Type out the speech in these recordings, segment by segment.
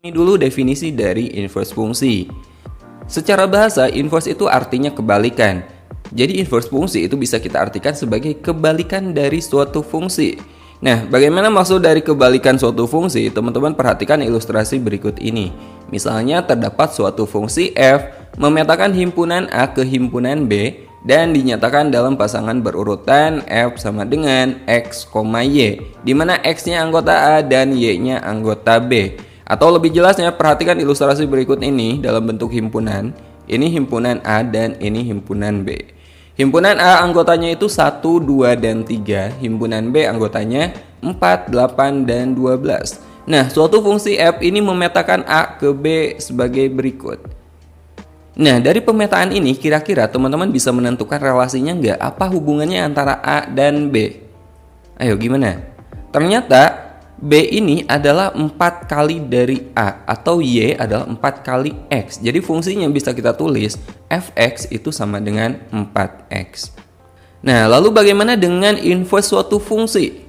Ini dulu definisi dari inverse fungsi. Secara bahasa, inverse itu artinya kebalikan. Jadi inverse fungsi itu bisa kita artikan sebagai kebalikan dari suatu fungsi. Nah, bagaimana maksud dari kebalikan suatu fungsi? Teman-teman perhatikan ilustrasi berikut ini. Misalnya terdapat suatu fungsi f memetakan himpunan A ke himpunan B dan dinyatakan dalam pasangan berurutan f sama dengan x, y, di mana x-nya anggota A dan y-nya anggota B. Atau lebih jelasnya, perhatikan ilustrasi berikut ini dalam bentuk himpunan. Ini himpunan A dan ini himpunan B. Himpunan A anggotanya itu 1, 2, dan 3. Himpunan B anggotanya 4, 8, dan 12. Nah, suatu fungsi f ini memetakan A ke B sebagai berikut. Nah, dari pemetaan ini kira-kira teman-teman bisa menentukan relasinya nggak? Apa hubungannya antara A dan B? Ayo gimana? Ternyata B ini adalah 4 kali dari A atau Y adalah 4 kali X. Jadi fungsinya bisa kita tulis Fx itu sama dengan 4X. Nah, lalu bagaimana dengan inverse suatu fungsi?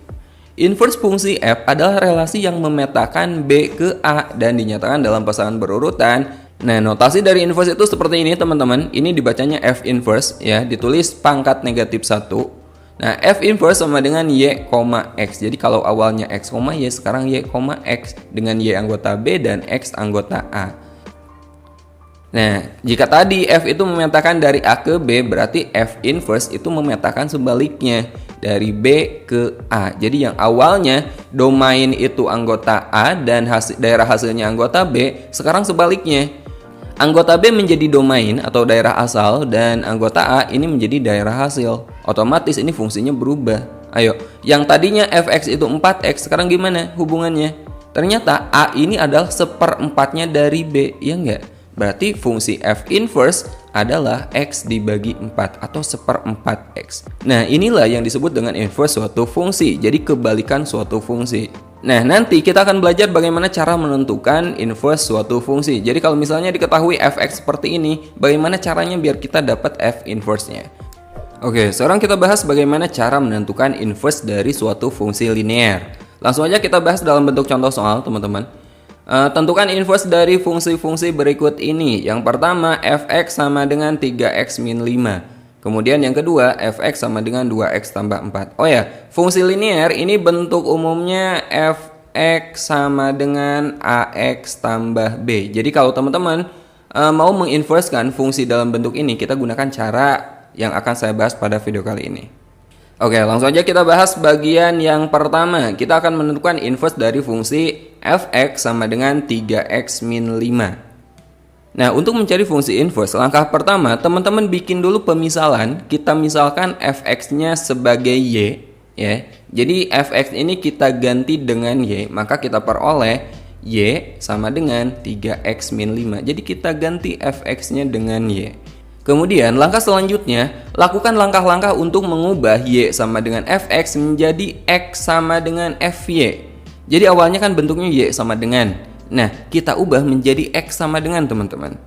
Inverse fungsi F adalah relasi yang memetakan B ke A dan dinyatakan dalam pasangan berurutan. Nah, notasi dari inverse itu seperti ini teman-teman. Ini dibacanya F inverse ya, ditulis pangkat negatif 1. Nah, F inverse sama dengan Y, X. Jadi kalau awalnya X, Y, sekarang Y, X dengan Y anggota B dan X anggota A. Nah, jika tadi F itu memetakan dari A ke B, berarti F inverse itu memetakan sebaliknya dari B ke A. Jadi yang awalnya domain itu anggota A dan daerah hasilnya anggota B, sekarang sebaliknya. Anggota B menjadi domain atau daerah asal dan anggota A ini menjadi daerah hasil. Otomatis ini fungsinya berubah. Ayo, yang tadinya Fx itu 4x, sekarang gimana hubungannya? Ternyata A ini adalah seperempatnya dari B, ya enggak? Berarti fungsi F inverse adalah X dibagi 4 atau seperempat X. Nah, inilah yang disebut dengan inverse suatu fungsi, jadi kebalikan suatu fungsi. Nah, nanti kita akan belajar bagaimana cara menentukan inverse suatu fungsi. Jadi kalau misalnya diketahui Fx seperti ini, bagaimana caranya biar kita dapat F inverse-nya? Oke, sekarang kita bahas bagaimana cara menentukan inverse dari suatu fungsi linear. Langsung aja kita bahas dalam bentuk contoh soal, teman-teman. Tentukan inverse dari fungsi-fungsi berikut ini. Yang pertama, Fx sama dengan 3x min 5. Kemudian yang kedua, Fx sama dengan 2x tambah 4. Oh ya, fungsi linear ini bentuk umumnya Fx sama dengan Ax tambah B. Jadi kalau teman-teman mau menginversekan fungsi dalam bentuk ini, kita gunakan cara yang akan saya bahas pada video kali ini. Oke, langsung aja kita bahas bagian yang pertama. Kita akan menentukan inverse dari fungsi Fx sama dengan 3x min 5. Nah, untuk mencari fungsi inverse, langkah pertama, teman-teman bikin dulu pemisalan. Kita misalkan Fx-nya sebagai Y, ya. Jadi Fx ini kita ganti dengan Y, maka kita peroleh Y sama dengan 3x min 5. Jadi kita ganti Fx-nya dengan Y. Kemudian langkah selanjutnya, lakukan langkah-langkah untuk mengubah Y sama dengan Fx menjadi X sama dengan Fy. Jadi awalnya kan bentuknya Y sama dengan. Nah, kita ubah menjadi X sama dengan, teman-teman.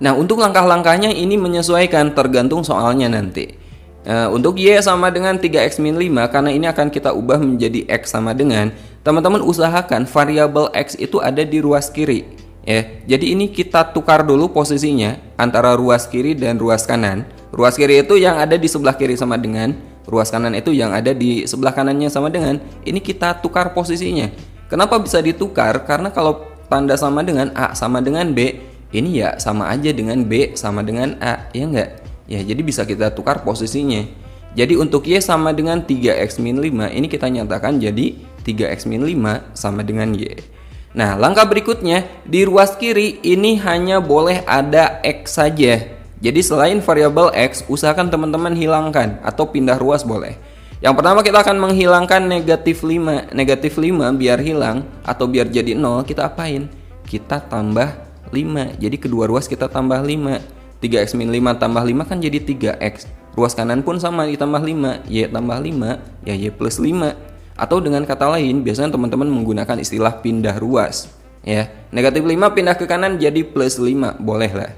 Nah, untuk langkah-langkahnya ini menyesuaikan tergantung soalnya nanti. Untuk Y sama dengan 3x min 5, karena ini akan kita ubah menjadi X sama dengan, teman-teman usahakan variabel X itu ada di ruas kiri. Ya, jadi ini kita tukar dulu posisinya antara ruas kiri dan ruas kanan. Ruas kiri itu yang ada di sebelah kiri sama dengan, ruas kanan itu yang ada di sebelah kanannya sama dengan. Ini kita tukar posisinya. Kenapa bisa ditukar? Karena kalau tanda sama dengan A sama dengan B, ini ya sama aja dengan B sama dengan A, ya enggak? Ya, jadi bisa kita tukar posisinya. Jadi untuk Y sama dengan 3x min 5, ini kita nyatakan jadi 3x min 5 sama dengan Y. Nah, langkah berikutnya, di ruas kiri ini hanya boleh ada X saja. Jadi selain variabel X, usahakan teman-teman hilangkan atau pindah ruas boleh. Yang pertama kita akan menghilangkan negatif 5. Negatif 5 biar hilang atau biar jadi 0, kita apain? Kita tambah 5. Jadi kedua ruas kita tambah 5. 3x min 5 tambah 5 kan jadi 3x. Ruas kanan pun sama ditambah 5. Y tambah 5, ya Y plus 5. Atau dengan kata lain, biasanya teman-teman menggunakan istilah pindah ruas. Ya, negatif 5 pindah ke kanan jadi plus 5, boleh lah.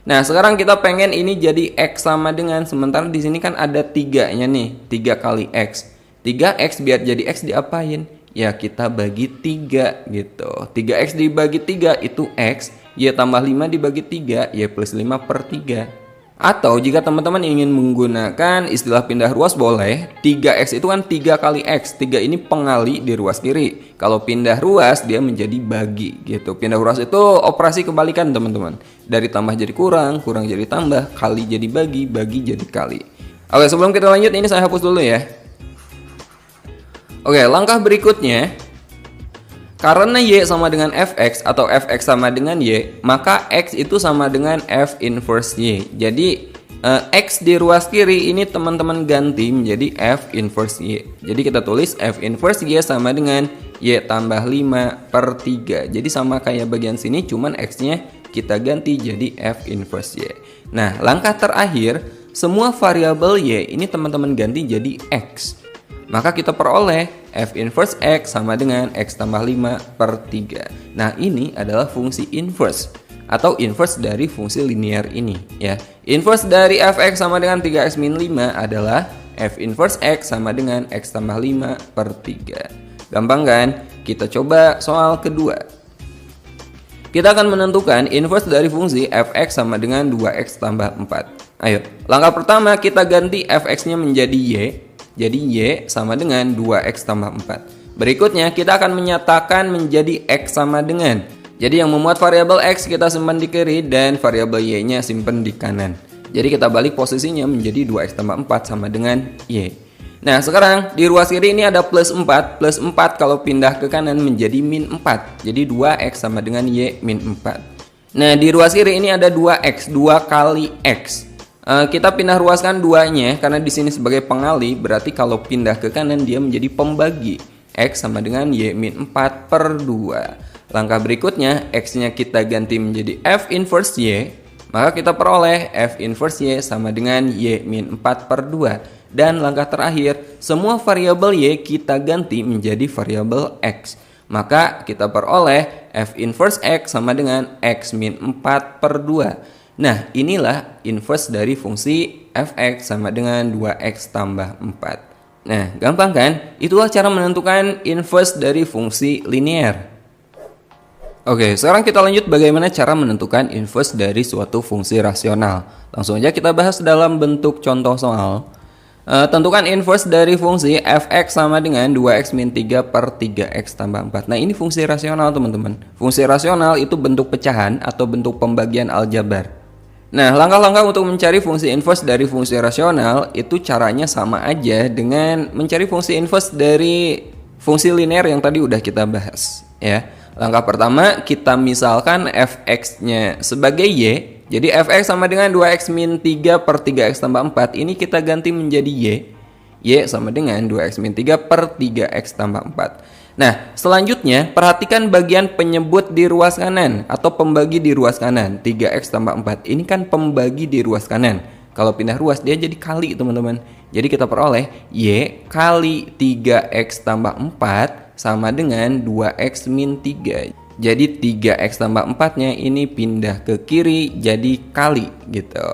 Nah, sekarang kita pengen ini jadi X sama dengan, sementara di sini kan ada 3-nya nih, 3 kali X. 3X biar jadi X diapain? ya kita bagi 3 gitu. 3x dibagi 3 itu x, y tambah 5 dibagi 3, y plus 5 per 3. Atau jika teman-teman ingin menggunakan istilah pindah ruas boleh, 3x itu kan 3 kali x, 3 ini pengali di ruas kiri. Kalau pindah ruas dia menjadi bagi gitu. Pindah ruas itu operasi kebalikan teman-teman. Dari tambah jadi kurang, kurang jadi tambah, kali jadi bagi, bagi jadi kali. Oke, sebelum kita lanjut ini saya hapus dulu ya. Oke, langkah berikutnya, karena y sama dengan fx atau fx sama dengan y, maka x itu sama dengan f inverse y. Jadi x di ruas kiri ini teman-teman ganti menjadi f inverse y. Jadi kita tulis f inverse y sama dengan y tambah 5 per 3. Jadi sama kayak bagian sini, cuman x-nya kita ganti jadi f inverse y. Nah, langkah terakhir, semua variabel y ini teman-teman ganti jadi x. Maka kita peroleh f inverse x sama dengan x tambah 5 per 3. Nah, ini adalah fungsi inverse atau inverse dari fungsi linear ini ya. Inverse dari fx sama dengan 3x min 5 adalah f inverse x sama dengan x tambah 5 per 3. Gampang kan? Kita coba soal kedua. Kita akan menentukan inverse dari fungsi fx sama dengan 2x tambah 4. Ayo, langkah pertama kita ganti fx-nya menjadi y. Jadi y sama dengan 2x tambah 4. Berikutnya kita akan menyatakan menjadi x sama dengan. Jadi yang memuat variabel x kita simpan di kiri dan variabel y-nya simpan di kanan. Jadi kita balik posisinya menjadi 2x tambah 4 sama dengan y. Nah, sekarang di ruas kiri ini ada plus 4. Plus 4 kalau pindah ke kanan menjadi min 4. Jadi 2x sama dengan y min 4. Nah, di ruas kiri ini ada 2x, 2 kali x. Kita pindah ruaskan 2-nya karena di sini sebagai pengali, berarti kalau pindah ke kanan dia menjadi pembagi. X sama dengan y min 4 per 2. Langkah berikutnya, x-nya kita ganti menjadi f inverse y, maka kita peroleh f inverse y sama dengan y min 4 per 2. Dan langkah terakhir, semua variabel y kita ganti menjadi variabel x. Maka kita peroleh f inverse x sama dengan x min 4 per 2. Nah, inilah inverse dari fungsi fx sama dengan 2x tambah 4. Nah, gampang kan? Itulah cara menentukan inverse dari fungsi linear. Oke, sekarang kita lanjut bagaimana cara menentukan inverse dari suatu fungsi rasional. Langsung aja kita bahas dalam bentuk contoh soal. Tentukan inverse dari fungsi fx sama dengan 2x min 3 per 3x tambah 4. Nah, ini fungsi rasional teman-teman. Fungsi rasional itu bentuk pecahan atau bentuk pembagian aljabar. Nah, langkah-langkah untuk mencari fungsi inverse dari fungsi rasional itu caranya sama aja dengan mencari fungsi inverse dari fungsi linear yang tadi udah kita bahas ya. Langkah pertama, kita misalkan fx-nya sebagai y. Jadi fx sama dengan 2x min 3 per 3x tambah 4. Ini kita ganti menjadi y. Y sama dengan 2x min 3 per 3x tambah 4. Nah, selanjutnya perhatikan bagian penyebut di ruas kanan atau pembagi di ruas kanan. 3x tambah 4. Ini kan pembagi di ruas kanan. Kalau pindah ruas dia jadi kali teman-teman. Jadi kita peroleh y kali 3x tambah 4 sama dengan 2x min 3. Jadi 3x tambah 4-nya ini pindah ke kiri jadi kali gitu.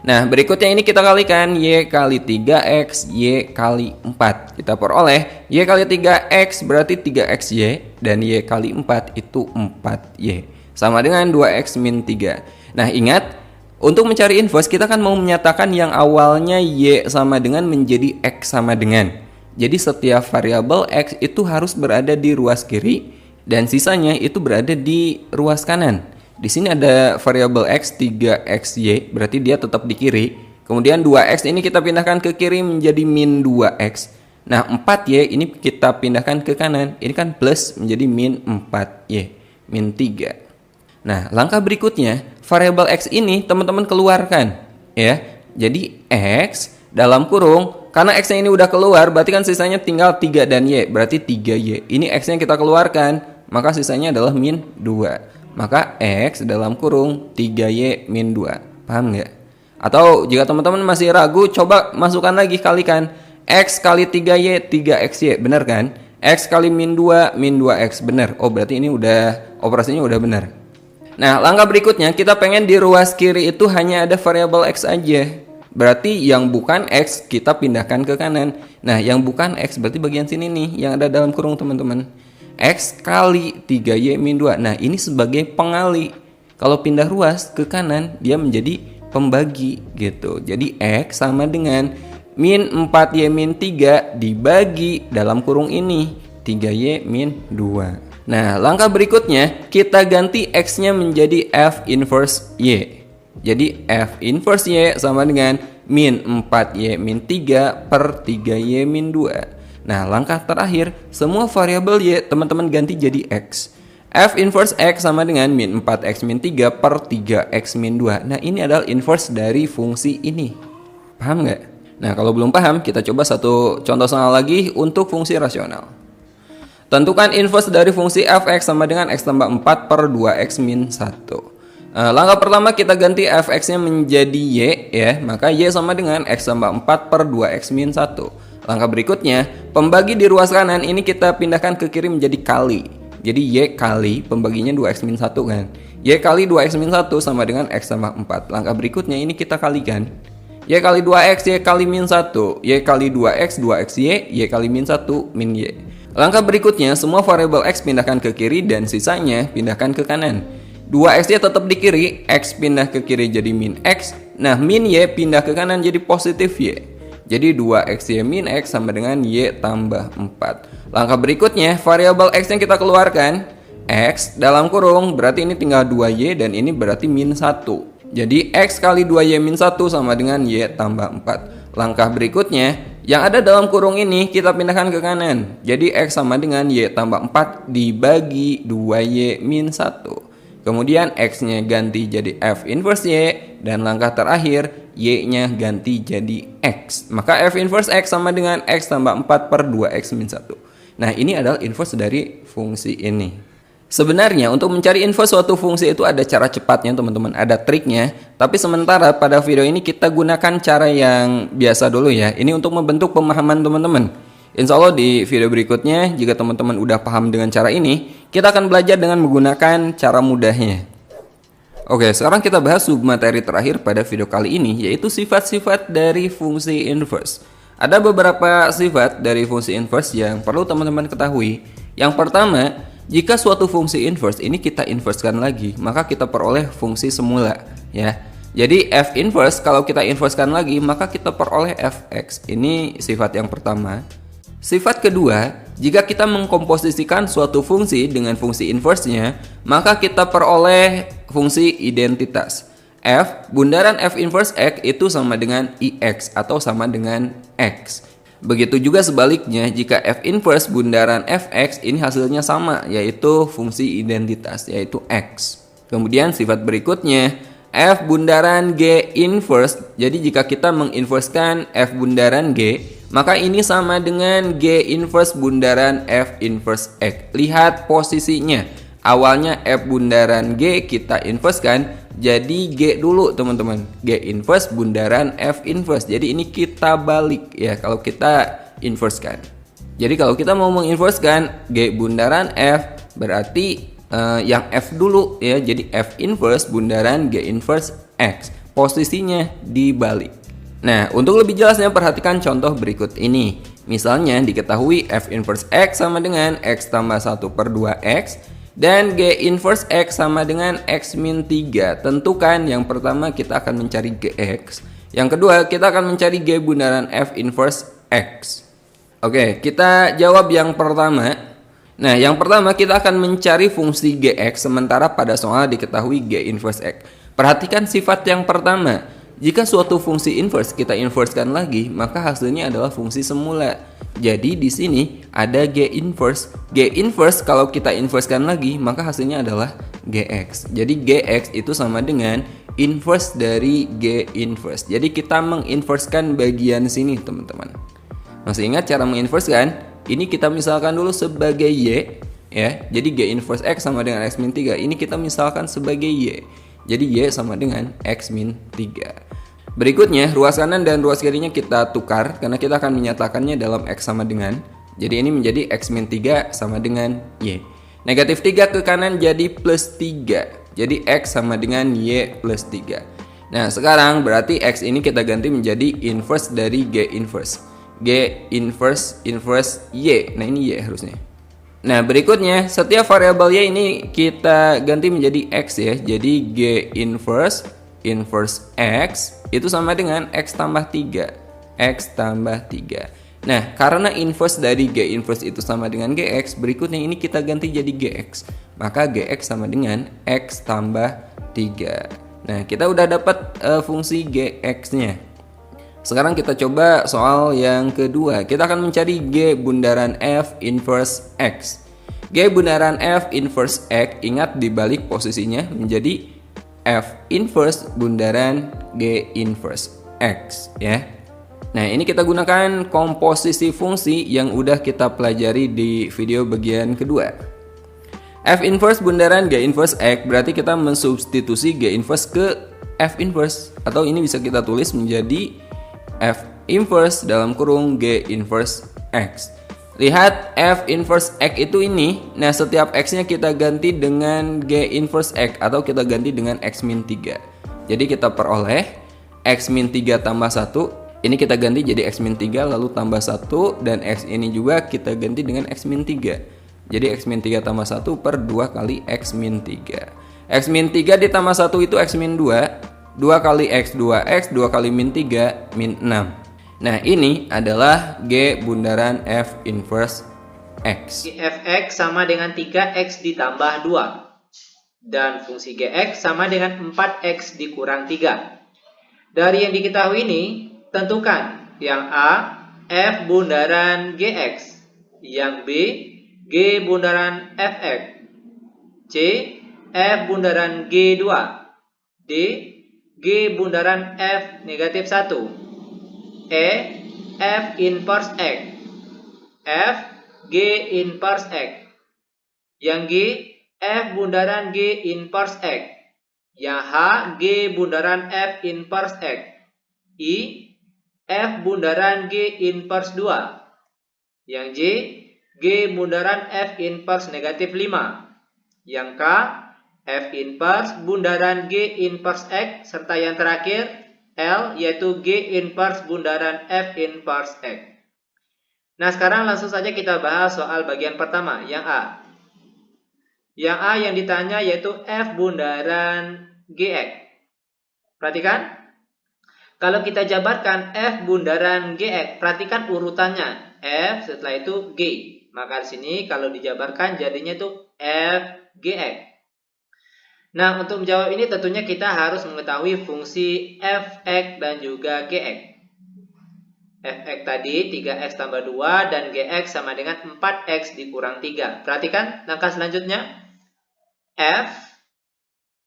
Nah, berikutnya ini kita kalikan y kali 3x, y kali 4. Kita peroleh y kali 3x berarti 3xy dan y kali 4 itu 4y. Sama dengan 2x min 3. Nah, ingat, untuk mencari inverse kita kan mau menyatakan yang awalnya y sama dengan menjadi x sama dengan. Jadi setiap variabel x itu harus berada di ruas kiri dan sisanya itu berada di ruas kanan. Di sini ada variabel x 3xy, berarti dia tetap di kiri. Kemudian 2x ini kita pindahkan ke kiri menjadi min 2x. Nah, 4y ini kita pindahkan ke kanan. Ini kan plus menjadi min 4y, min 3. Nah, langkah berikutnya, variabel x ini teman-teman keluarkan ya. Jadi x dalam kurung, karena x-nya ini udah keluar, berarti kan sisanya tinggal 3 dan y, berarti 3y. Ini x-nya kita keluarkan, maka sisanya adalah min 2. Maka x dalam kurung 3y min 2. Paham nggak? Atau jika teman-teman masih ragu, coba masukkan lagi, kalikan. X kali 3y, 3xy. Benar kan? X kali min 2, min 2x. Benar. Oh, berarti ini udah operasinya udah benar. Nah, langkah berikutnya kita pengen di ruas kiri itu hanya ada variabel x aja. Berarti yang bukan X kita pindahkan ke kanan. Nah, yang bukan X berarti bagian sini nih yang ada dalam kurung teman-teman. X kali 3Y min 2. Nah, ini sebagai pengali. Kalau pindah ruas ke kanan, dia menjadi pembagi gitu. Jadi X sama dengan min 4Y min 3 dibagi dalam kurung ini 3Y min 2. Nah, langkah berikutnya kita ganti X-nya menjadi F inverse Y. Jadi F inverse Y sama dengan min 4Y min 3 per 3Y min 2. Nah, langkah terakhir, semua variabel Y teman-teman ganti jadi X. F inverse X sama dengan min 4X min 3 per 3X min 2. Nah, ini adalah inverse dari fungsi ini. Paham nggak? Nah, kalau belum paham, kita coba satu contoh soal lagi untuk fungsi rasional. Tentukan inverse dari fungsi fx sama dengan x tambah 4 per 2x min 1. Langkah pertama kita ganti fx-nya menjadi y ya, maka y sama dengan x tambah 4 per 2x min 1. Langkah berikutnya, pembagi di ruas kanan ini kita pindahkan ke kiri menjadi kali. Jadi y kali, pembaginya 2x min 1 kan. Y kali 2x min 1 sama dengan x tambah 4. Langkah berikutnya ini kita kalikan. Y kali 2x, y kali min 1. Y kali 2x, 2xy, y kali min 1, min y. Langkah berikutnya, semua variabel x pindahkan ke kiri dan sisanya pindahkan ke kanan. 2x-nya tetap di kiri, x pindah ke kiri jadi min x. Nah, min y pindah ke kanan jadi positif y. Jadi 2xy min x sama dengan y tambah 4. Langkah berikutnya, variabel x yang kita keluarkan, x dalam kurung, berarti ini tinggal 2y dan ini berarti min 1. Jadi x kali 2y min 1 sama dengan y tambah 4. Langkah berikutnya, yang ada dalam kurung ini kita pindahkan ke kanan. Jadi x sama dengan y tambah 4 dibagi 2y min 1. Kemudian X-nya ganti jadi F inverse Y. Dan langkah terakhir Y-nya ganti jadi X. Maka F inverse X sama dengan X tambah 4 per 2X min 1. Nah, ini adalah inverse dari fungsi ini. Sebenarnya untuk mencari inverse suatu fungsi itu ada cara cepatnya teman-teman. Ada triknya. Tapi sementara pada video ini kita gunakan cara yang biasa dulu ya. Ini untuk membentuk pemahaman teman-teman. Insya Allah di video berikutnya, jika teman-teman udah paham dengan cara ini, kita akan belajar dengan menggunakan cara mudahnya. Oke, sekarang kita bahas submateri terakhir pada video kali ini, yaitu sifat-sifat dari fungsi inverse. Ada beberapa sifat dari fungsi inverse yang perlu teman-teman ketahui. Yang pertama, jika suatu fungsi inverse ini kita inversekan lagi, maka kita peroleh fungsi semula, ya. Jadi f inverse kalau kita inversekan lagi, maka kita peroleh fx. Ini sifat yang pertama. Sifat kedua, jika kita mengkomposisikan suatu fungsi dengan fungsi inverse-nya, maka kita peroleh fungsi identitas. F, bundaran f inverse x itu sama dengan ix atau sama dengan x. Begitu juga sebaliknya, jika f inverse bundaran fx ini hasilnya sama, yaitu fungsi identitas, yaitu x. Kemudian sifat berikutnya, f bundaran g inverse. Jadi jika kita menginversekan f bundaran g, maka ini sama dengan G inverse bundaran F inverse X. Lihat posisinya. Awalnya F bundaran G kita inversekan, jadi G dulu teman-teman. G inverse bundaran F inverse. Jadi ini kita balik ya kalau kita inversekan. Jadi kalau kita mau menginversekan G bundaran F, berarti yang F dulu ya. Jadi F inverse bundaran G inverse X. Posisinya dibalik. Nah, untuk lebih jelasnya perhatikan contoh berikut ini. Misalnya diketahui f inverse x sama dengan x tambah 1 per 2x dan g inverse x sama dengan x min 3. Tentukan yang pertama kita akan mencari gx. Yang kedua kita akan mencari g bundaran f inverse x. Oke, kita jawab yang pertama. Nah, yang pertama kita akan mencari fungsi gx sementara pada soal diketahui g inverse x. Perhatikan sifat yang pertama. Jika suatu fungsi inverse kita inversekan lagi, maka hasilnya adalah fungsi semula. Jadi di sini ada G inverse. G inverse kalau kita inversekan lagi, maka hasilnya adalah Gx. Jadi Gx itu sama dengan inverse dari G inverse. Jadi kita menginversekan bagian sini, teman-teman. Masih ingat cara menginversekan? Ini kita misalkan dulu sebagai Y, ya. Jadi G inverse X sama dengan X min 3. Ini kita misalkan sebagai Y. Jadi Y sama dengan X min 3. Berikutnya, ruas kanan dan ruas kirinya kita tukar karena kita akan menyatakannya dalam X sama dengan. Jadi ini menjadi X min 3 sama dengan Y. Negatif 3 ke kanan jadi plus 3. Jadi X sama dengan Y plus 3. Nah, sekarang berarti X ini kita ganti menjadi inverse dari G inverse. G inverse Y. Nah, ini Y harusnya. Nah, berikutnya setiap variabel Y ini kita ganti menjadi X ya. Jadi G inverse X itu sama dengan X tambah 3. X tambah 3. Nah, karena inverse dari G inverse itu sama dengan GX, berikutnya ini kita ganti jadi GX. Maka GX sama dengan X tambah 3. Nah, kita udah dapat fungsi GX-nya. Sekarang kita coba soal yang kedua. Kita akan mencari G bundaran F inverse X. G bundaran F inverse X, ingat dibalik posisinya menjadi F inverse bundaran G inverse X ya. Nah, ini kita gunakan komposisi fungsi yang udah kita pelajari di video bagian kedua. F inverse bundaran G inverse X berarti kita mensubstitusi G inverse ke F inverse, atau ini bisa kita tulis menjadi F inverse dalam kurung G inverse X. Lihat F inverse X itu ini. Nah, setiap X-nya kita ganti dengan G inverse X atau kita ganti dengan X min 3. Jadi kita peroleh X min 3 tambah 1. Ini kita ganti jadi X min 3 lalu tambah 1, dan X ini juga kita ganti dengan X min 3. Jadi X min 3 tambah 1 per 2 kali X min 3. X min 3 ditambah 1 itu X min 2. 2 kali X 2X, 2 kali min 3, min 6. Nah, ini adalah G bundaran F inverse X. Fx sama dengan 3X ditambah 2. Dan fungsi Gx sama dengan 4X dikurang 3. Dari yang diketahui ini, tentukan yang A, F bundaran Gx, yang B, G bundaran Fx, C, F bundaran G2, D, G bundaran F negatif 1, E, F inverse X, F, G inverse X, yang G, F bundaran G inverse X, yang H, G bundaran F inverse X, I, F bundaran G inverse 2, yang J, G bundaran F inverse negatif 5, yang K, F inverse bundaran G inverse X, serta yang terakhir L, yaitu G inverse bundaran F inverse X. Nah, sekarang langsung saja kita bahas soal bagian pertama, yang A. Yang A yang ditanya yaitu F bundaran Gx. Perhatikan, kalau kita jabarkan F bundaran Gx, perhatikan urutannya. F, setelah itu G. Maka di sini kalau dijabarkan jadinya itu F Gx. Nah, untuk menjawab ini tentunya kita harus mengetahui fungsi Fx dan juga Gx. Fx tadi 3x tambah 2 dan Gx sama dengan 4x dikurang 3. Perhatikan langkah selanjutnya. F,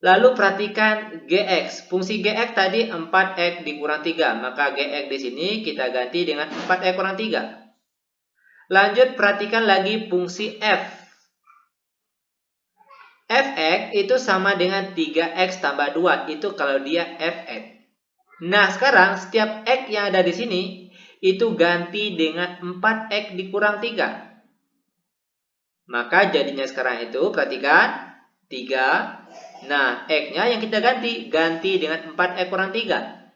lalu perhatikan Gx. Fungsi Gx tadi 4x dikurang 3. Maka Gx di sini kita ganti dengan 4x kurang 3. Lanjut perhatikan lagi fungsi F. Fx itu sama dengan 3x tambah 2. Itu kalau dia Fx. Nah, sekarang setiap x yang ada di sini itu ganti dengan 4x dikurang 3. Maka jadinya sekarang itu, perhatikan, 3. Nah, x-nya yang kita ganti dengan 4x kurang 3.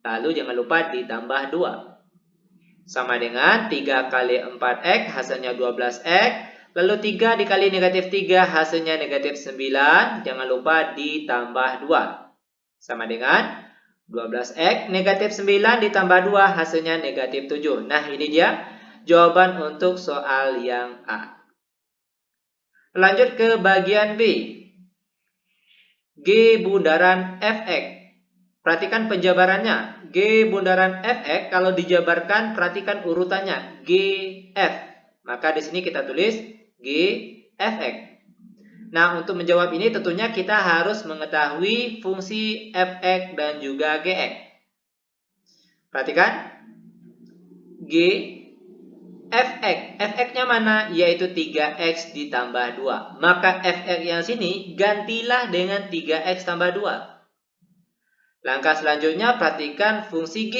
Lalu jangan lupa ditambah 2. Sama dengan 3 kali 4x hasilnya 12x. Lalu 3 dikali negatif 3 hasilnya negatif 9. Jangan lupa ditambah 2. Sama dengan 12x negatif 9 ditambah 2 hasilnya negatif 7. Nah, ini dia jawaban untuk soal yang A. Lanjut ke bagian B. G bundaran Fx. Perhatikan penjabarannya. G bundaran Fx kalau dijabarkan perhatikan urutannya. Gf. Maka di sini kita tulis Gfx. Nah, untuk menjawab ini tentunya kita harus mengetahui fungsi Fx dan juga Gx. Perhatikan. G Fx. Fx-nya mana? Yaitu 3x ditambah 2. Maka Fx yang sini gantilah dengan 3x tambah 2. Langkah selanjutnya perhatikan fungsi G.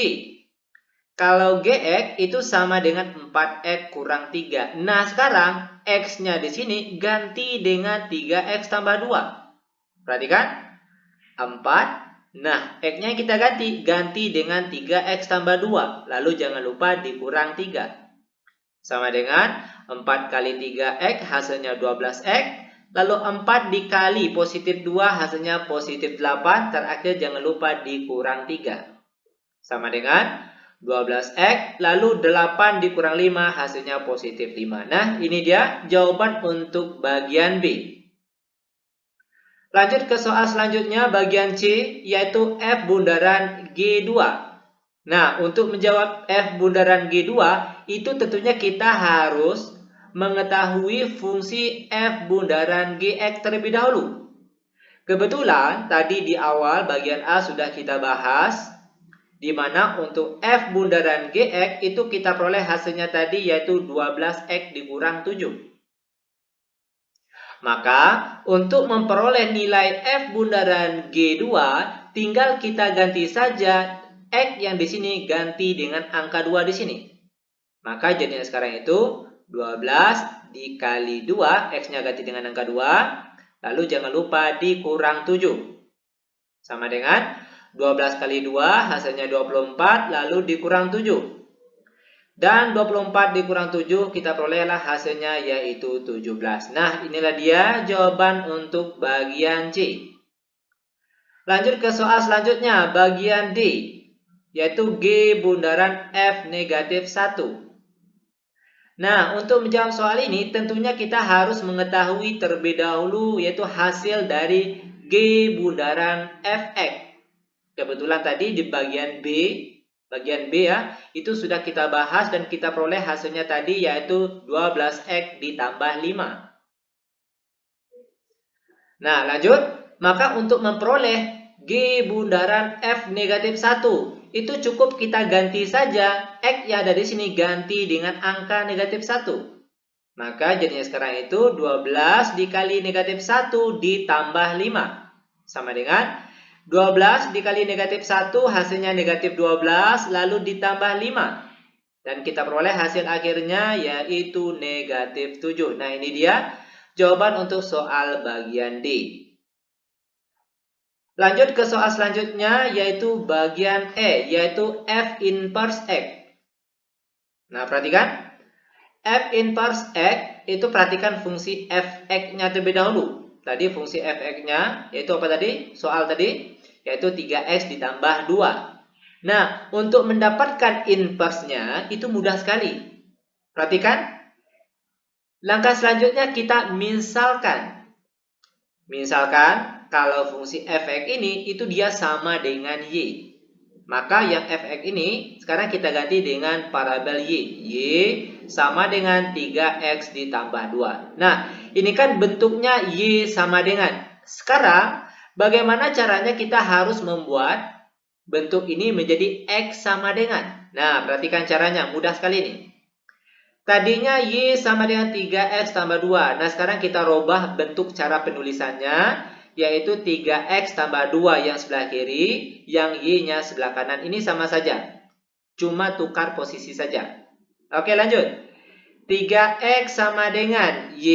Kalau Gx itu sama dengan 4x kurang 3. Nah, sekarang x-nya di sini ganti dengan 3x tambah 2. Perhatikan. 4 Nah, X-nya kita ganti dengan 3X tambah 2. Lalu jangan lupa dikurang 3. Sama dengan 4 kali 3X hasilnya 12X. Lalu 4 dikali positif 2 hasilnya positif 8. Terakhir jangan lupa dikurang 3. Sama dengan 12X. Lalu 8 dikurang 5 hasilnya positif 5. Nah, ini dia jawaban untuk bagian B. Lanjut ke soal selanjutnya bagian C, yaitu F bundaran G2. Nah, untuk menjawab F bundaran G2, itu tentunya kita harus mengetahui fungsi F bundaran Gx terlebih dahulu. Kebetulan tadi di awal bagian A sudah kita bahas, di mana untuk F bundaran Gx itu kita peroleh hasilnya tadi yaitu 12X dikurang 7. Maka, untuk memperoleh nilai F bundaran G2, tinggal kita ganti saja X yang di sini ganti dengan angka 2 di sini. Maka jadinya sekarang itu 12 dikali 2, X-nya ganti dengan angka 2, lalu jangan lupa dikurang 7. Sama dengan 12 kali 2 hasilnya 24, lalu dikurang 7. Dan 24 dikurang 7 kita perolehlah hasilnya yaitu 17. Nah, inilah dia jawaban untuk bagian C. Lanjut ke soal selanjutnya, bagian D, yaitu G bundaran F negatif 1. Nah, untuk menjawab soal ini tentunya kita harus mengetahui terlebih dahulu yaitu hasil dari G bundaran Fx. Kebetulan tadi di bagian B ya, itu sudah kita bahas dan kita peroleh hasilnya tadi yaitu 12X ditambah 5. Nah, lanjut. Maka untuk memperoleh G bundaran F negatif 1, itu cukup kita ganti saja X yang ada di sini ganti dengan angka negatif 1. Maka jadinya sekarang itu 12 dikali negatif 1 ditambah 5. Sama dengan 12 dikali negatif 1 hasilnya negatif 12 lalu ditambah 5. Dan kita peroleh hasil akhirnya yaitu negatif 7. Nah, ini dia jawaban untuk soal bagian D. Lanjut ke soal selanjutnya yaitu bagian E, yaitu F inverse X. Nah, perhatikan. F inverse X itu perhatikan fungsi Fx-nya terlebih dahulu. Tadi fungsi Fx-nya yaitu apa tadi? Soal tadi yaitu 3x ditambah 2. Nah, untuk mendapatkan inverse-nya itu mudah sekali. Perhatikan. Langkah selanjutnya kita misalkan. Misalkan kalau fungsi Fx ini itu dia sama dengan y. Maka yang Fx ini sekarang kita ganti dengan parabel y. Y sama dengan 3x ditambah 2. Nah, ini kan bentuknya y sama dengan. Sekarang, bagaimana caranya kita harus membuat bentuk ini menjadi x sama dengan? Nah, perhatikan caranya. Mudah sekali ini. Tadinya y sama dengan 3x tambah 2. Nah, sekarang kita robah bentuk cara penulisannya, yaitu 3x tambah 2 yang sebelah kiri, yang y-nya sebelah kanan. Ini sama saja. Cuma tukar posisi saja. Oke, lanjut. 3x sama dengan y,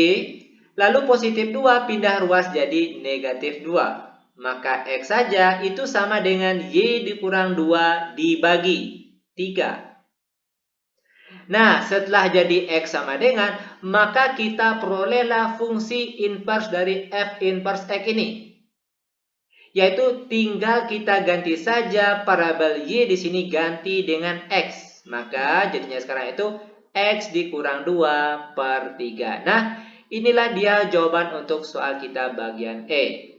lalu positif 2 pindah ruas jadi negatif 2. Maka x saja itu sama dengan y dikurang 2 dibagi 3. Nah, setelah jadi X sama dengan, maka kita perolehlah fungsi inverse dari F inverse X ini. Yaitu tinggal kita ganti saja parabel Y di sini ganti dengan X. Maka jadinya sekarang itu X dikurang 2 per 3. Nah, inilah dia jawaban untuk soal kita bagian E.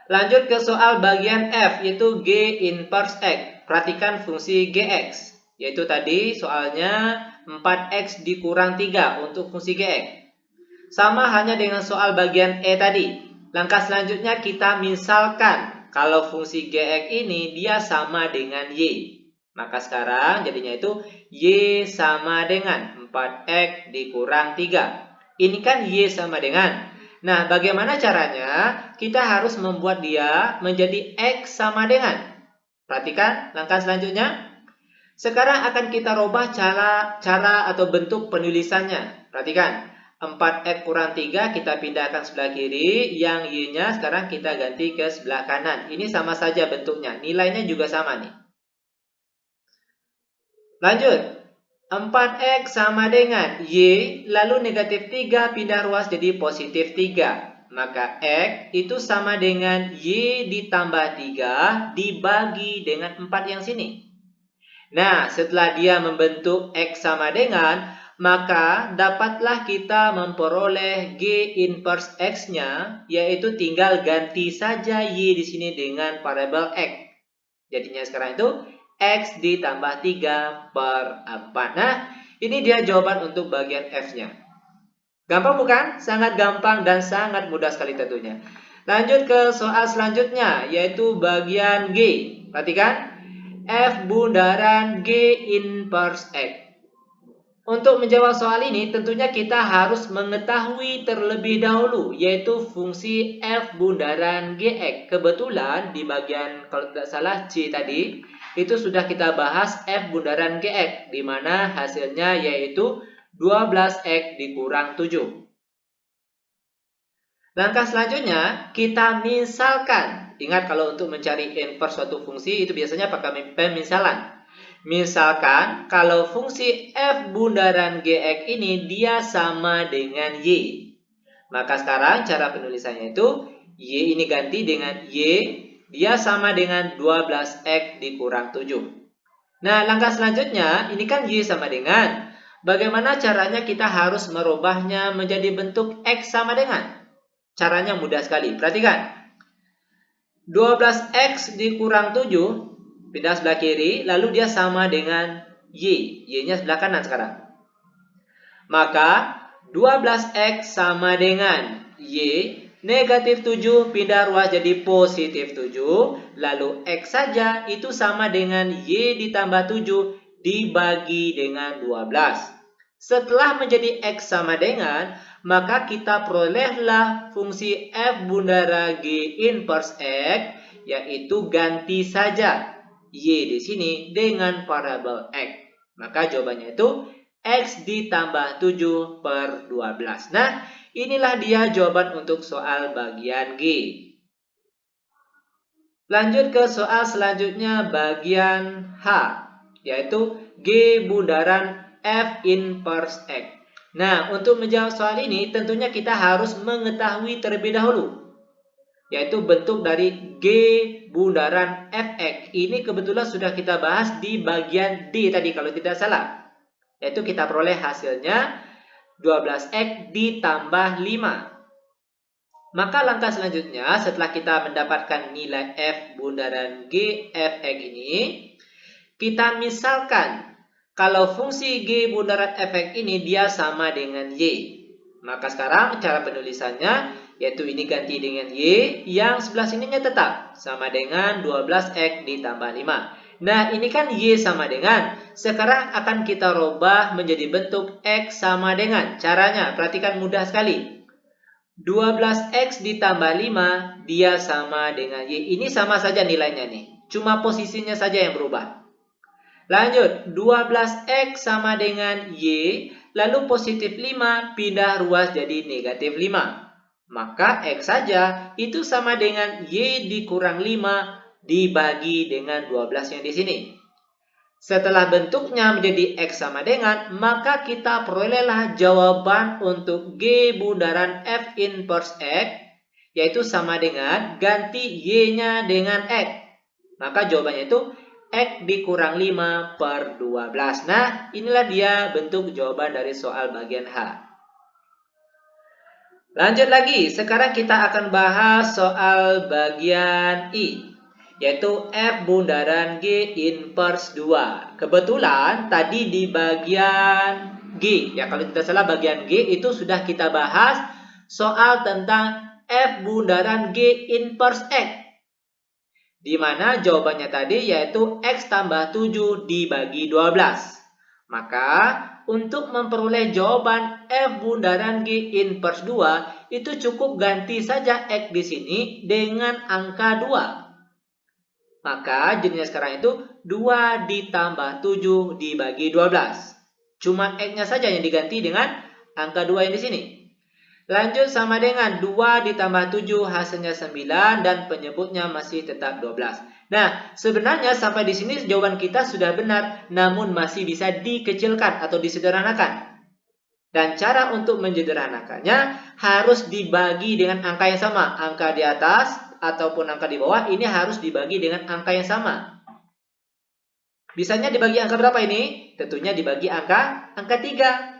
Lanjut ke soal bagian F, yaitu G inverse X. Perhatikan fungsi Gx. Yaitu tadi soalnya 4x dikurang 3 untuk fungsi Gx. Sama hanya dengan soal bagian E tadi. Langkah selanjutnya kita misalkan kalau fungsi Gx ini dia sama dengan Y. Maka sekarang jadinya itu Y sama dengan 4x dikurang 3. Ini kan Y sama dengan. Nah, bagaimana caranya? Kita harus membuat dia menjadi X sama dengan. Perhatikan langkah selanjutnya. Sekarang akan kita rubah cara atau bentuk penulisannya. Perhatikan. 4X kurang 3 kita pindahkan sebelah kiri, yang Y-nya sekarang kita ganti ke sebelah kanan. Ini sama saja bentuknya, nilainya juga sama nih. Lanjut, 4X sama dengan Y, lalu negatif 3 pindah ruas jadi positif 3. Maka X itu sama dengan Y ditambah 3 dibagi dengan 4 yang sini. Nah, setelah dia membentuk X sama dengan, maka dapatlah kita memperoleh G inverse X-nya, yaitu tinggal ganti saja Y di sini dengan variabel X. Jadinya sekarang itu X ditambah 3 per 4. Nah, ini dia jawaban untuk bagian F-nya. Gampang bukan? Sangat gampang dan sangat mudah sekali tentunya. Lanjut ke soal selanjutnya, yaitu bagian G. Perhatikan. F bundaran G inverse X. Untuk menjawab soal ini, tentunya kita harus mengetahui terlebih dahulu, yaitu fungsi F bundaran Gx. Kebetulan di bagian, kalau tidak salah, C tadi, itu sudah kita bahas F bundaran Gx, di mana hasilnya yaitu 12X dikurang 7. Langkah selanjutnya, kita misalkan. Ingat, kalau untuk mencari inverse suatu fungsi, itu biasanya pakai pemisalan. Misalkan kalau fungsi F bundaran Gx ini dia sama dengan Y. Maka sekarang cara penulisannya itu Y ini ganti dengan Y, dia sama dengan 12X dikurang 7. Nah, langkah selanjutnya, ini kan Y sama dengan. Bagaimana caranya kita harus merubahnya menjadi bentuk X sama dengan? Caranya mudah sekali. Perhatikan. 12X dikurang 7 pindah sebelah kiri, lalu dia sama dengan Y. Y-nya sebelah kanan sekarang. Maka 12X sama dengan Y, negatif 7 pindah ruas jadi positif 7, lalu X saja itu sama dengan Y ditambah 7 dibagi dengan 12. Setelah menjadi X sama dengan, maka kita perolehlah fungsi F bundaran G inverse X, yaitu ganti saja Y di sini dengan variabel X. Maka jawabannya itu X ditambah 7 per 12. Nah, inilah dia jawaban untuk soal bagian G. Lanjut ke soal selanjutnya bagian H, yaitu G bundaran F inverse X. Nah, untuk menjawab soal ini tentunya kita harus mengetahui terlebih dahulu, yaitu bentuk dari G bundaran Fx. Ini kebetulan sudah kita bahas di bagian D tadi kalau tidak salah. Yaitu kita peroleh hasilnya 12X ditambah 5. Maka langkah selanjutnya setelah kita mendapatkan nilai F bundaran G Fx ini, kita misalkan kalau fungsi G bundaran Fx ini dia sama dengan Y. Maka sekarang cara penulisannya, yaitu ini ganti dengan Y, yang sebelah sininya tetap sama dengan 12X ditambah 5. Nah, ini kan Y sama dengan. Sekarang akan kita rubah menjadi bentuk X sama dengan. Caranya, perhatikan mudah sekali. 12X ditambah 5, dia sama dengan Y. Ini sama saja nilainya nih. Cuma posisinya saja yang berubah. Lanjut, 12X sama dengan Y, lalu positif 5 pindah ruas jadi negatif 5. Maka X saja itu sama dengan Y dikurang 5 dibagi dengan 12 yang di sini. Setelah bentuknya menjadi X sama dengan, maka kita perolehlah jawaban untuk G bundaran F inverse X, yaitu sama dengan ganti Y-nya dengan X. Maka jawabannya itu X dikurang 5 per 12. Nah, inilah dia bentuk jawaban dari soal bagian H. Lanjut lagi, sekarang kita akan bahas soal bagian I, yaitu F bundaran G inverse 2. Kebetulan tadi di bagian G, ya kalau tidak salah bagian G itu sudah kita bahas soal tentang F bundaran G inverse X, di mana jawabannya tadi yaitu X tambah 7 dibagi 12. Maka untuk memperoleh jawaban F bundaran G inverse 2 itu cukup ganti saja X di sini dengan angka 2. Maka jadinya sekarang itu 2 ditambah 7 dibagi 12. Cuma X-nya saja yang diganti dengan angka 2 yang di sini. Lanjut sama dengan 2 ditambah 7 hasilnya 9 dan penyebutnya masih tetap 12. Nah, sebenarnya sampai di sini jawaban kita sudah benar, namun masih bisa dikecilkan atau disederhanakan. Dan cara untuk menyederhanakannya harus dibagi dengan angka yang sama. Angka di atas ataupun angka di bawah ini harus dibagi dengan angka yang sama. Bisanya dibagi angka berapa ini? Tentunya dibagi angka 3.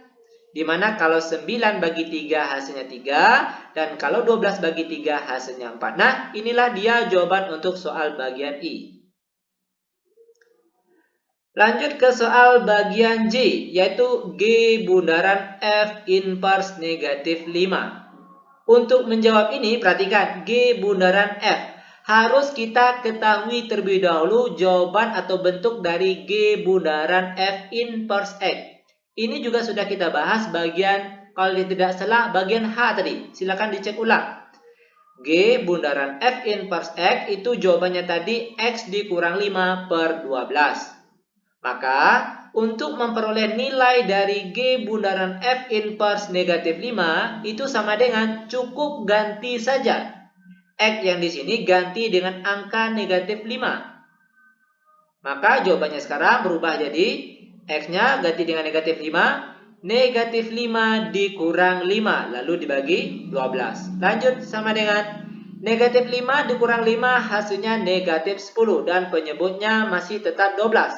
Dimana kalau 9 bagi 3 hasilnya 3, dan kalau 12 bagi 3 hasilnya 4. Nah, inilah dia jawaban untuk soal bagian I. Lanjut ke soal bagian J, yaitu G bundaran F inverse negatif 5. Untuk menjawab ini, perhatikan G bundaran F. Harus kita ketahui terlebih dahulu jawaban atau bentuk dari G bundaran F inverse X. Ini juga sudah kita bahas bagian, kalau tidak salah, bagian H tadi. Silakan dicek ulang. G bundaran F inverse X itu jawabannya tadi X dikurang 5 per 12. Maka, untuk memperoleh nilai dari G bundaran F inverse negatif 5, itu sama dengan cukup ganti saja. X yang di sini ganti dengan angka negatif 5. Maka jawabannya sekarang berubah jadi X-nya ganti dengan negatif 5. Negatif 5 dikurang 5. Lalu dibagi 12. Lanjut sama dengan negatif 5 dikurang 5 hasilnya negatif 10. Dan penyebutnya masih tetap 12.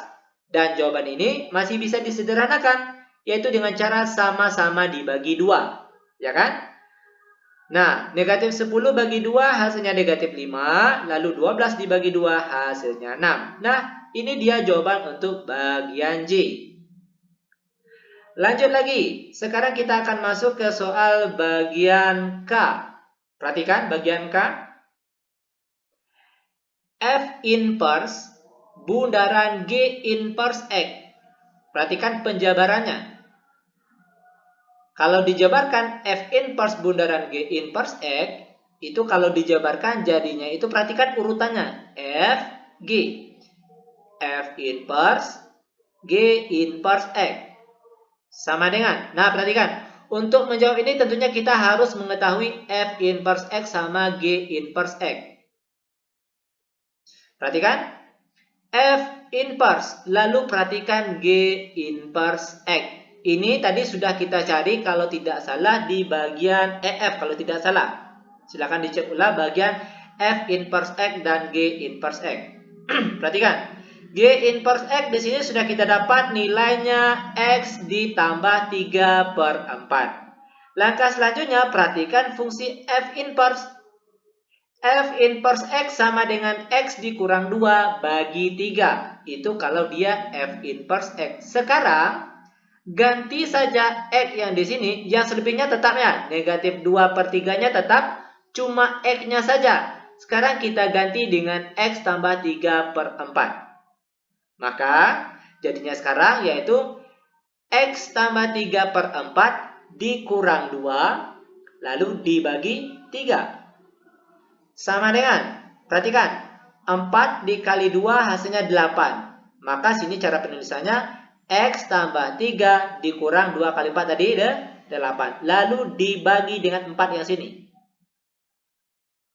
Dan jawaban ini masih bisa disederhanakan. Yaitu dengan cara sama-sama dibagi 2. Ya kan? Nah, negatif 10 bagi 2 hasilnya negatif 5. Lalu 12 dibagi 2 hasilnya 6. Nah, ini dia jawaban untuk bagian J. Lanjut lagi. Sekarang kita akan masuk ke soal bagian K. Perhatikan bagian K. F inverse bundaran G inverse X. Perhatikan penjabarannya. Kalau dijabarkan F inverse bundaran G inverse X, itu kalau dijabarkan jadinya itu perhatikan urutannya. F, G. F inverse G inverse X sama dengan, nah perhatikan, untuk menjawab ini tentunya kita harus mengetahui F inverse X sama G inverse X. Perhatikan F inverse, lalu perhatikan G inverse X. Ini tadi sudah kita cari kalau tidak salah di bagian EF, kalau tidak salah. Silakan dicek ulang bagian F inverse X dan G inverse X. Perhatikan G inverse X di sini sudah kita dapat nilainya X ditambah 3 per 4. Langkah selanjutnya perhatikan fungsi F inverse. F inverse X sama dengan X dikurang 2 bagi 3. Itu kalau dia F inverse X. Sekarang ganti saja X yang di sini. Yang selebihnya tetap ya. Negatif 2 per 3-nya tetap. Cuma X-nya saja. Sekarang kita ganti dengan X tambah 3 per 4. Maka jadinya sekarang yaitu X tambah 3 per 4 dikurang 2 lalu dibagi 3. Sama dengan, perhatikan, 4 dikali 2 hasilnya 8. Maka sini cara penulisannya X tambah 3 dikurang 2 kali 4 tadi 8. Lalu dibagi dengan 4 yang sini.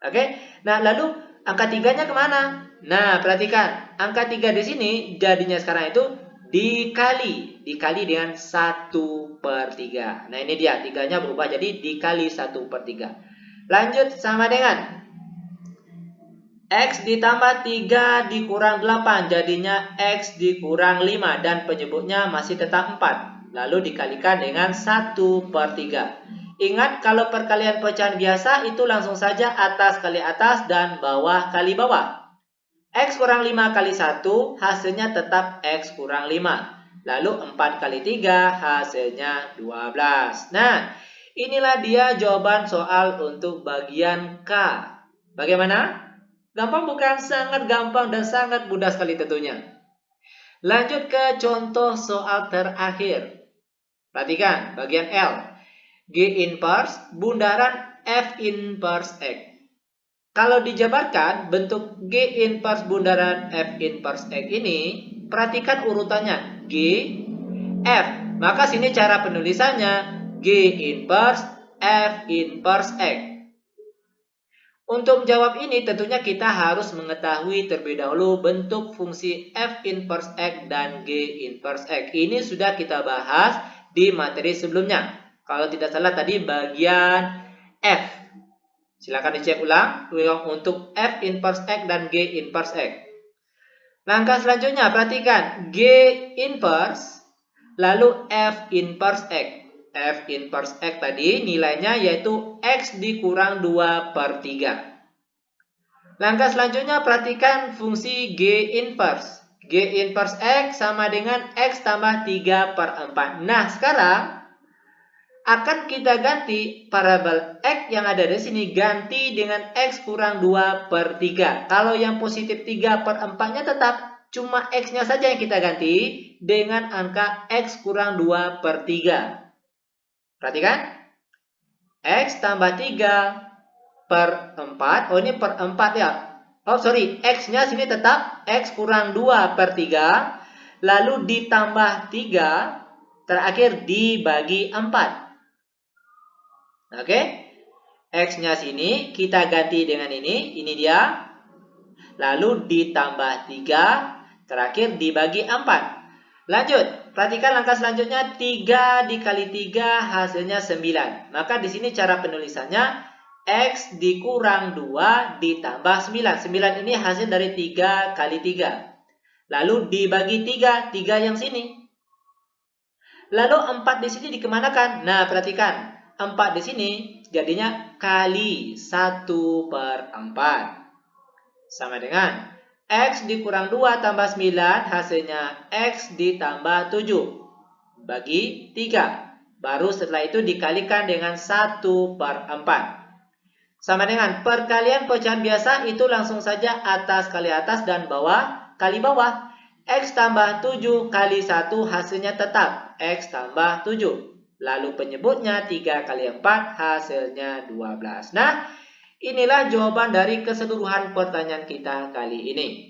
Oke, nah lalu angka 3-nya kemana? Nah, perhatikan. Angka 3 di sini jadinya sekarang itu dikali dengan 1 per 3. Nah, ini dia. 3-nya berubah jadi dikali 1 per 3. Lanjut sama dengan X ditambah 3 dikurang 8. Jadinya X dikurang 5. Dan penyebutnya masih tetap 4. Lalu dikalikan dengan 1 per 3. Ingat kalau perkalian pecahan biasa itu langsung saja atas kali atas dan bawah kali bawah. X kurang 5 kali 1 hasilnya tetap X kurang 5. Lalu 4 kali 3 hasilnya 12. Nah, inilah dia jawaban soal untuk bagian K. Bagaimana? Gampang bukan? Sangat gampang dan sangat mudah sekali tentunya. Lanjut ke contoh soal terakhir. Perhatikan bagian L. G inverse bundaran F inverse X. Kalau dijabarkan bentuk G inverse bundaran F inverse X ini, perhatikan urutannya G, F. Maka sini cara penulisannya G G inverse F inverse X. Untuk menjawab ini tentunya kita harus mengetahui terlebih dahulu bentuk fungsi F inverse X dan G inverse X. Ini sudah kita bahas di materi sebelumnya. Kalau tidak salah tadi bagian F. Silakan dicek ulang untuk F inverse X dan G inverse X. Langkah selanjutnya perhatikan G inverse lalu F inverse X. F inverse X tadi nilainya yaitu X dikurang 2/3. Langkah selanjutnya perhatikan fungsi G inverse. G inverse X sama dengan X tambah 3/4. Nah sekarang akan kita ganti parabel X yang ada di sini ganti dengan X kurang 2/3. Kalau yang positif 3/4-nya tetap cuma X-nya saja yang kita ganti dengan angka X kurang 2/3. Perhatikan, X tambah 3/4, oh ini per 4 ya. Oh sorry, X-nya sini tetap X kurang 2/3, lalu ditambah 3, terakhir dibagi 4. Oke, X-nya sini kita ganti dengan ini dia. Lalu ditambah 3, terakhir dibagi 4. Lanjut, perhatikan langkah selanjutnya 3 dikali 3 hasilnya 9. Maka di sini cara penulisannya X dikurang 2 ditambah 9. 9 ini hasil dari 3 kali 3. Lalu dibagi 3, 3 yang sini. Lalu 4 di sini dikemanakan? Nah, perhatikan. 4 di sini jadinya kali 1/4. Sama dengan X dikurang 2 tambah 9 hasilnya X ditambah 7 bagi 3. Baru setelah itu dikalikan dengan 1/4. Sama dengan perkalian pecahan biasa itu langsung saja atas kali atas dan bawah kali bawah. X tambah 7 kali 1 hasilnya tetap X tambah 7. Lalu penyebutnya 3 kali 4 hasilnya 12. Nah, inilah jawaban dari keseluruhan pertanyaan kita kali ini.